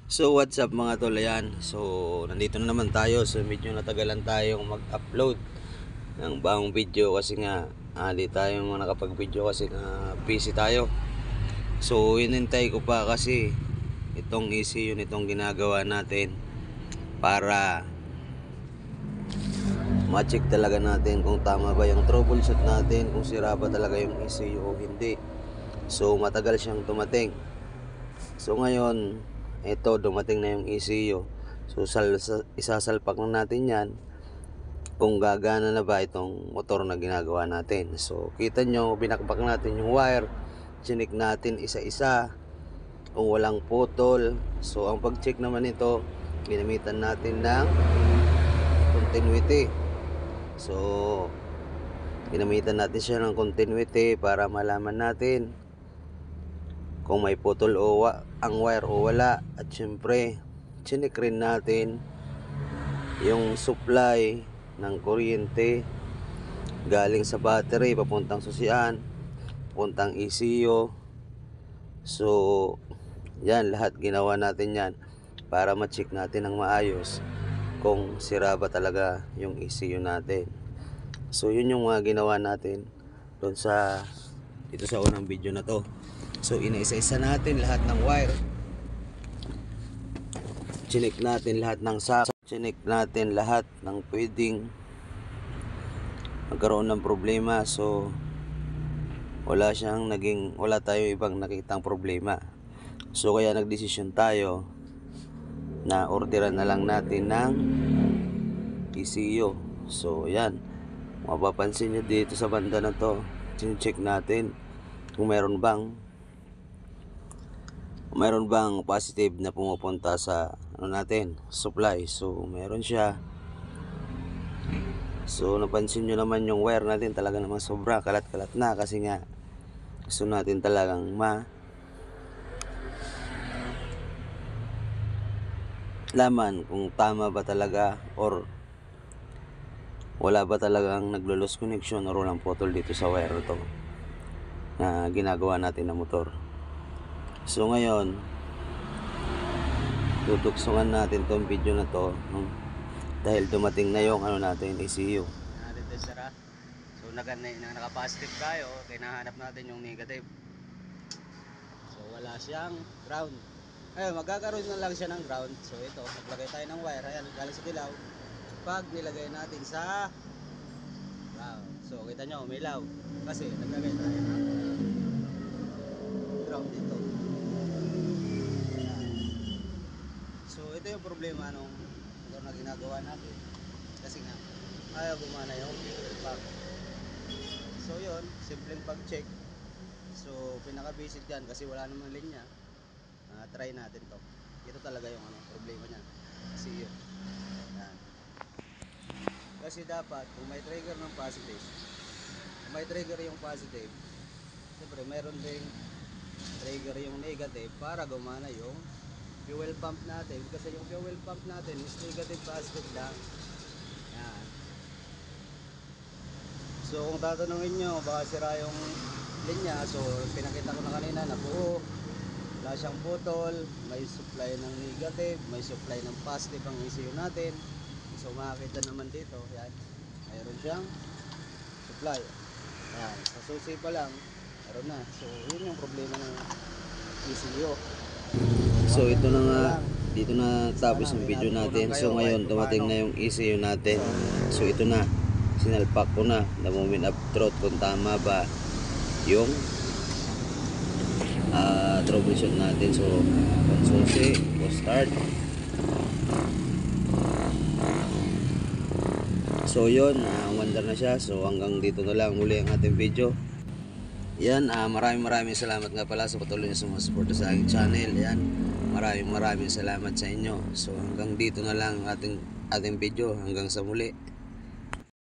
So what's up mga tol, ayan. So nandito na naman tayo. So medyo natagalan tayong mag-upload ng bagong video kasi nga di tayo nakapag-video kasi busy tayo. So inintay ko pa kasi itong ECU nitong ginagawa natin para ma-check talaga natin kung tama ba yung troubleshoot natin, kung sira ba talaga yung ECU o hindi. So matagal siyang dumating. So ngayon ito, dumating na yung ECU. So isasalpak na natin yan kung gagana na ba itong motor na ginagawa natin. So kita nyo, binakbak natin yung wire, chinik natin isa-isa kung walang putol. So ang pag-check naman ito, ginamitan natin ng continuity. So ginamitan natin siya ng continuity para malaman natin kung may putol o ang wire o wala. At syempre chinik rin natin yung supply ng kuryente galing sa battery papuntang susian, papuntang ECU. So yan, lahat ginawa natin yan para ma-check natin ng maayos kung sira ba talaga yung ECU natin. So yun yung mga ginawa natin doon sa dito sa unang video na to. So inaisa-isa natin lahat ng wire, chinik natin lahat ng socket, chinik natin lahat ng pwedeng magkaroon ng problema. So wala tayong ibang nakitang problema. So kaya nagdesisyon tayo na orderan na lang natin ng ECU. So yan, mapapansin nyo dito sa banda na to, check natin kung meron bang positive na pumupunta sa natin, supply. So meron siya. So napansin nyo naman yung wire natin talaga naman sobra kalat-kalat na kasi nga gusto natin talagang laman kung tama ba talaga or wala ba talagang naglo-loss connection or walang putol dito sa wire to na ginagawa natin na motor. So ngayon tutuksungan natin tong video na to dahil dumating na yung natin ECU. Natin sira. So naka-positive tayo, kinahanap natin yung negative. So wala siyang ground. Magkakaroon na lang siya ng ground. So ito, naglagay tayo ng wire, ayan, galing sa dilaw. Pag nilagay natin sa ground, so kita nyo umilaw kasi naglagay tayo ng ground dito. So ito yung problema nung motor na ginagawa natin kasi nga ayaw gumana yung pag. So yun, simpleng pag-check. So pinaka-basic yan kasi wala namang linya. Try natin to. Ito talaga yung problema niya. Kasi yun. Yan. Kasi dapat kung may trigger ng positive, kung may trigger yung positive, siyempre mayroon ding trigger yung negative para gumana yung fuel pump natin. Kasi yung fuel pump natin is negative positive lang. Yan. So kung tatanungin nyo baka sira yung linya, so pinakita ko na kanina na buo, wala siyang putol, may supply ng negative, may supply ng positive ang ECU natin. So makikita naman dito, yan, mayroon siyang supply. Yan, sa susi pa lang meron na. So yun yung problema ng ECU. So ito na nga, dito na tapos yung video natin. So ngayon dumating na yung ECU natin. So ito na, sinalpak ko na the moment of truth kung tama ba yung troubleshoot natin. So susi o start. So yun, wonder na siya. So hanggang dito na lang muli ang ating video. Yan, maraming salamat nga pala sa patuloy na sumusuporta sa aking channel. Yan, maraming salamat sa inyo. So hanggang dito na lang ating video. Hanggang sa muli.